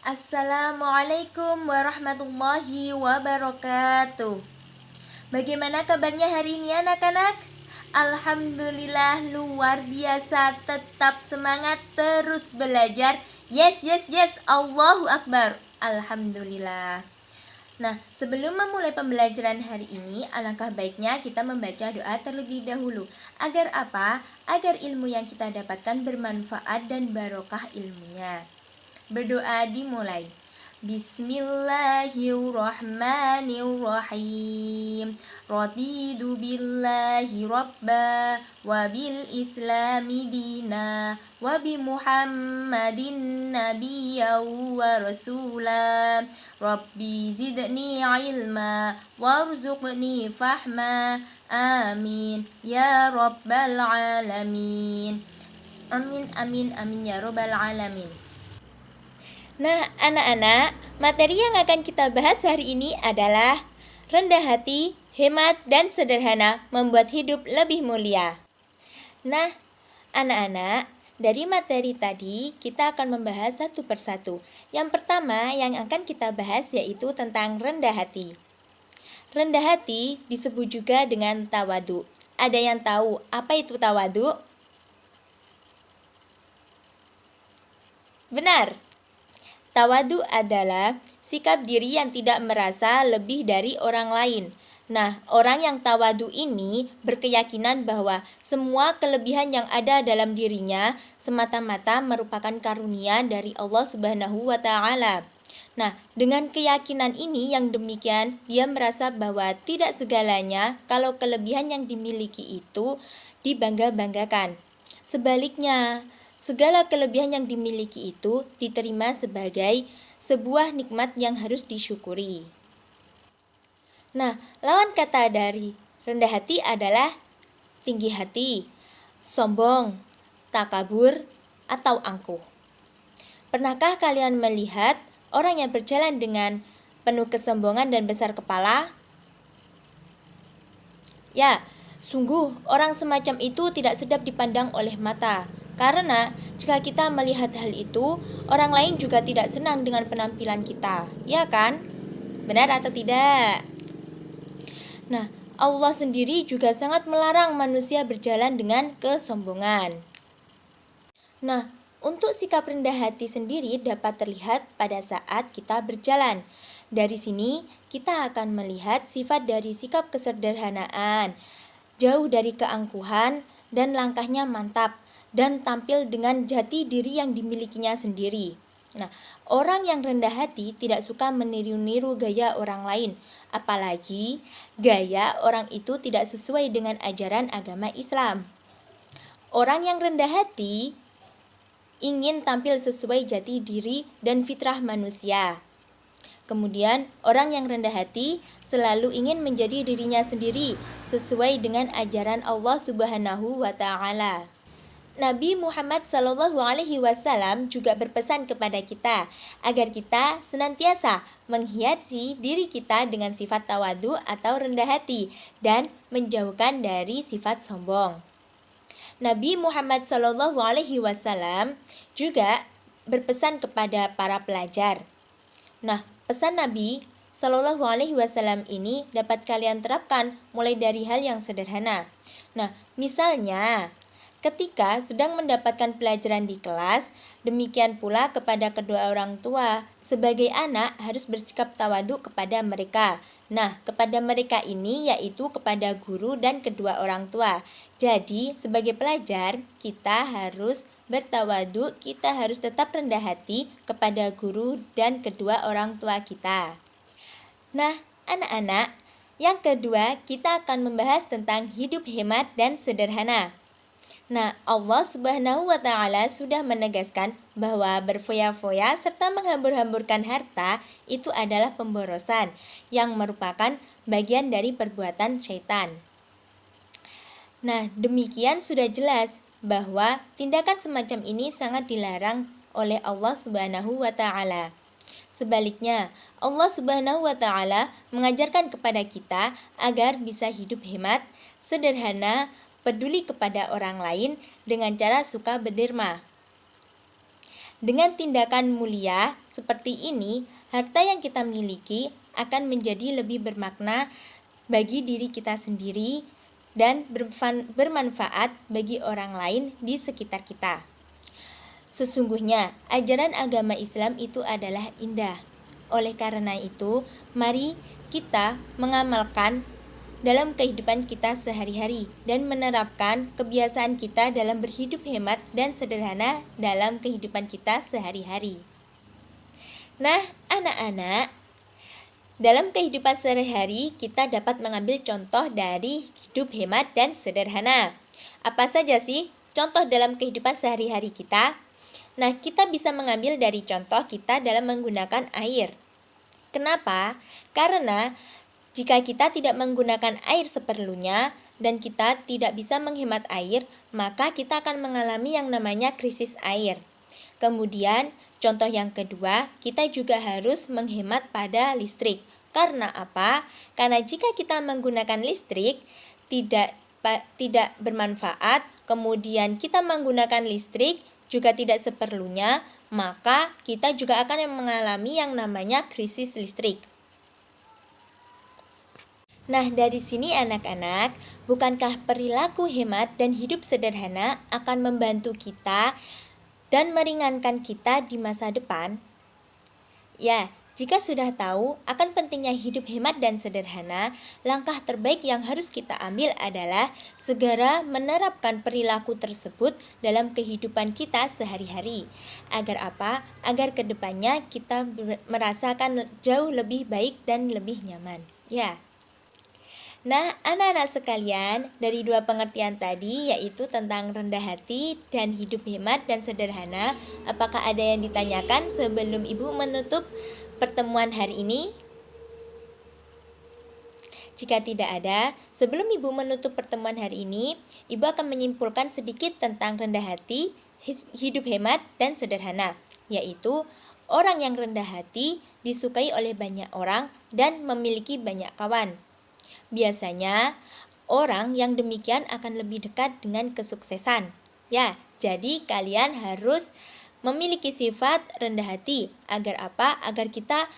Assalamualaikum warahmatullahi wabarakatuh. Bagaimana kabarnya hari ini anak-anak? Alhamdulillah luar biasa, tetap semangat, terus belajar. Yes, yes, yes, Allahu Akbar. Alhamdulillah. Nah, sebelum memulai pembelajaran hari ini, alangkah baiknya kita membaca doa terlebih dahulu. Agar apa? Agar ilmu yang kita dapatkan bermanfaat dan barokah ilmunya. Berdoa dimulai. Bismillahirrahmanirrahim. Radidu billahi rabba wa bil islami dina wa bi muhammadin nabiyya wa rasula. Rabbi zidni ilma warzuqni fahma. Amin ya rabbal alamin. Amin amin amin ya rabbal alamin. Nah, anak-anak, materi yang akan kita bahas hari ini adalah rendah hati, hemat, dan sederhana membuat hidup lebih mulia. Nah, anak-anak, dari materi tadi kita akan membahas satu persatu. Yang pertama yang akan kita bahas yaitu tentang rendah hati. Rendah hati disebut juga dengan tawadu. Ada yang tahu apa itu tawadu? Benar. Tawadu adalah sikap diri yang tidak merasa lebih dari orang lain. Nah, orang yang tawadu ini berkeyakinan bahwa semua kelebihan yang ada dalam dirinya semata-mata merupakan karunia dari Allah Subhanahu wa Ta'ala. Nah, dengan keyakinan ini yang demikian, dia merasa bahwa tidak segalanya kalau kelebihan yang dimiliki itu dibangga-banggakan. Sebaliknya, segala kelebihan yang dimiliki itu diterima sebagai sebuah nikmat yang harus disyukuri. Nah, lawan kata dari rendah hati adalah tinggi hati, sombong, takabur, atau angkuh. Pernahkah kalian melihat orang yang berjalan dengan penuh kesombongan dan besar kepala? Ya, sungguh orang semacam itu tidak sedap dipandang oleh mata. Karena jika kita melihat hal itu, orang lain juga tidak senang dengan penampilan kita, ya kan? Benar atau tidak? Nah, Allah sendiri juga sangat melarang manusia berjalan dengan kesombongan. Nah, untuk sikap rendah hati sendiri dapat terlihat pada saat kita berjalan. Dari sini, kita akan melihat sifat dari sikap kesederhanaan, jauh dari keangkuhan, dan langkahnya mantap, dan tampil dengan jati diri yang dimilikinya sendiri. Nah, orang yang rendah hati tidak suka meniru-niru gaya orang lain, apalagi gaya orang itu tidak sesuai dengan ajaran agama Islam. Orang yang rendah hati ingin tampil sesuai jati diri dan fitrah manusia. Kemudian, orang yang rendah hati selalu ingin menjadi dirinya sendiri sesuai dengan ajaran Allah Subhanahu wa Ta'ala. Nabi Muhammad SAW juga berpesan kepada kita agar kita senantiasa menghiasi diri kita dengan sifat tawadu atau rendah hati dan menjauhkan dari sifat sombong. Nabi Muhammad SAW juga berpesan kepada para pelajar. Nah, pesan Nabi SAW ini dapat kalian terapkan mulai dari hal yang sederhana. Nah, misalnya ketika sedang mendapatkan pelajaran di kelas, demikian pula kepada kedua orang tua. Sebagai anak harus bersikap tawadu kepada mereka. Nah, kepada mereka ini yaitu kepada guru dan kedua orang tua. Jadi, sebagai pelajar, kita harus bertawadu, kita harus tetap rendah hati kepada guru dan kedua orang tua kita. Nah, anak-anak, yang kedua kita akan membahas tentang hidup hemat dan sederhana. Nah, Allah Subhanahu wa Ta'ala sudah menegaskan bahwa berfoya-foya serta menghambur-hamburkan harta itu adalah pemborosan yang merupakan bagian dari perbuatan syaitan. Nah, demikian sudah jelas bahwa tindakan semacam ini sangat dilarang oleh Allah Subhanahu wa Ta'ala. Sebaliknya, Allah Subhanahu wa Ta'ala mengajarkan kepada kita agar bisa hidup hemat, sederhana, peduli kepada orang lain dengan cara suka berderma. Dengan tindakan mulia seperti ini, harta yang kita miliki akan menjadi lebih bermakna bagi diri kita sendiri dan bermanfaat bagi orang lain di sekitar kita. Sesungguhnya, ajaran agama Islam itu adalah indah. Oleh karena itu, mari kita mengamalkan dalam kehidupan kita sehari-hari dan menerapkan kebiasaan kita dalam berhidup hemat dan sederhana dalam kehidupan kita sehari-hari. Nah, anak-anak, dalam kehidupan sehari-hari kita dapat mengambil contoh dari hidup hemat dan sederhana. Apa saja sih contoh dalam kehidupan sehari-hari kita? Nah, kita bisa mengambil dari contoh kita dalam menggunakan air. Kenapa? Karena jika kita tidak menggunakan air seperlunya dan kita tidak bisa menghemat air, maka kita akan mengalami yang namanya krisis air. Kemudian, contoh yang kedua, kita juga harus menghemat pada listrik. Karena apa? Karena jika kita menggunakan listrik tidak bermanfaat, kemudian kita menggunakan listrik juga tidak seperlunya, maka kita juga akan mengalami yang namanya krisis listrik. Nah, dari sini anak-anak, bukankah perilaku hemat dan hidup sederhana akan membantu kita dan meringankan kita di masa depan? Ya, jika sudah tahu akan pentingnya hidup hemat dan sederhana, langkah terbaik yang harus kita ambil adalah segera menerapkan perilaku tersebut dalam kehidupan kita sehari-hari. Agar apa? Agar kedepannya kita merasakan jauh lebih baik dan lebih nyaman. Ya. Nah, anak-anak sekalian, dari dua pengertian tadi, yaitu tentang rendah hati dan hidup hemat dan sederhana, apakah ada yang ditanyakan sebelum Ibu menutup pertemuan hari ini? Jika tidak ada, sebelum Ibu menutup pertemuan hari ini, Ibu akan menyimpulkan sedikit tentang rendah hati, hidup hemat, dan sederhana, yaitu orang yang rendah hati disukai oleh banyak orang dan memiliki banyak kawan. Biasanya, orang yang demikian akan lebih dekat dengan kesuksesan. Ya, jadi kalian harus memiliki sifat rendah hati. Agar apa? Agar kita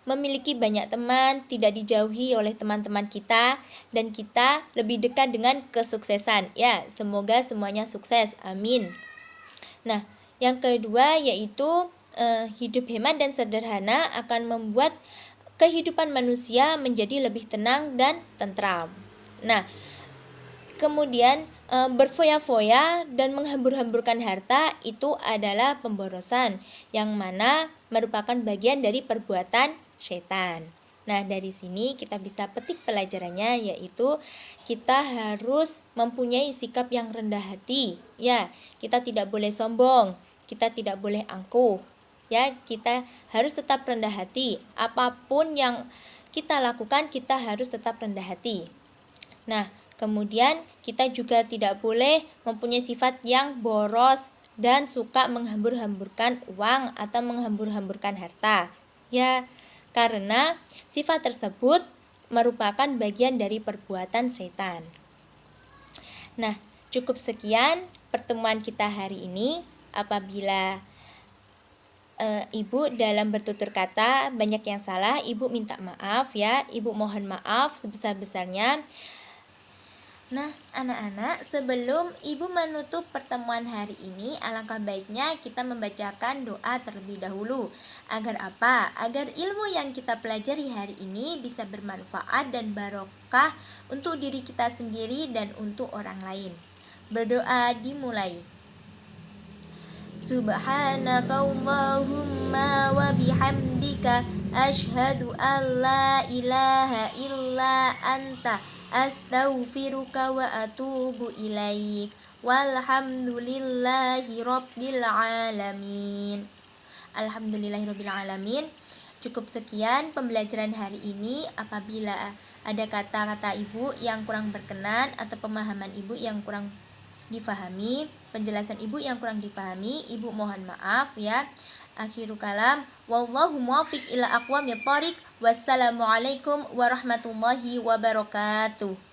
memiliki banyak teman, tidak dijauhi oleh teman-teman kita, dan kita lebih dekat dengan kesuksesan. Ya, semoga semuanya sukses. Amin. Nah, yang kedua yaitu hidup hemat dan sederhana akan membuat kehidupan manusia menjadi lebih tenang dan tentram. Nah, kemudian berfoya-foya dan menghambur-hamburkan harta itu adalah pemborosan, yang mana merupakan bagian dari perbuatan setan. Nah, dari sini kita bisa petik pelajarannya, yaitu kita harus mempunyai sikap yang rendah hati. Ya, kita tidak boleh sombong, kita tidak boleh angkuh. Ya, kita harus tetap rendah hati. Apapun yang kita lakukan, kita harus tetap rendah hati. Nah, kemudian kita juga tidak boleh mempunyai sifat yang boros dan suka menghambur-hamburkan uang atau menghambur-hamburkan harta. Ya, karena sifat tersebut merupakan bagian dari perbuatan setan. Nah, cukup sekian pertemuan kita hari ini. Apabila Ibu dalam bertutur kata banyak yang salah, Ibu minta maaf ya. Ibu mohon maaf sebesar-besarnya. Nah, anak-anak, sebelum Ibu menutup pertemuan hari ini, alangkah baiknya kita membacakan doa terlebih dahulu. Agar apa? Agar ilmu yang kita pelajari hari ini bisa bermanfaat dan barokah untuk diri kita sendiri dan untuk orang lain. Berdoa dimulai. Subhanaka Allahumma wa bihamdika asyhadu an la ilaha illa anta astaghfiruka wa atubu ilaik. Walhamdulillahi rabbil alamin. Alhamdulillahirabbil alamin. Cukup sekian pembelajaran hari ini. Apabila ada kata-kata Ibu yang kurang berkenan atau pemahaman Ibu yang kurang difahami, penjelasan Ibu yang kurang difahami, Ibu mohon maaf ya. Akhirul kalam, wallahu muwaffiq ila aqwamit thoriq. Wassalamualaikum warahmatullahi wabarakatuh.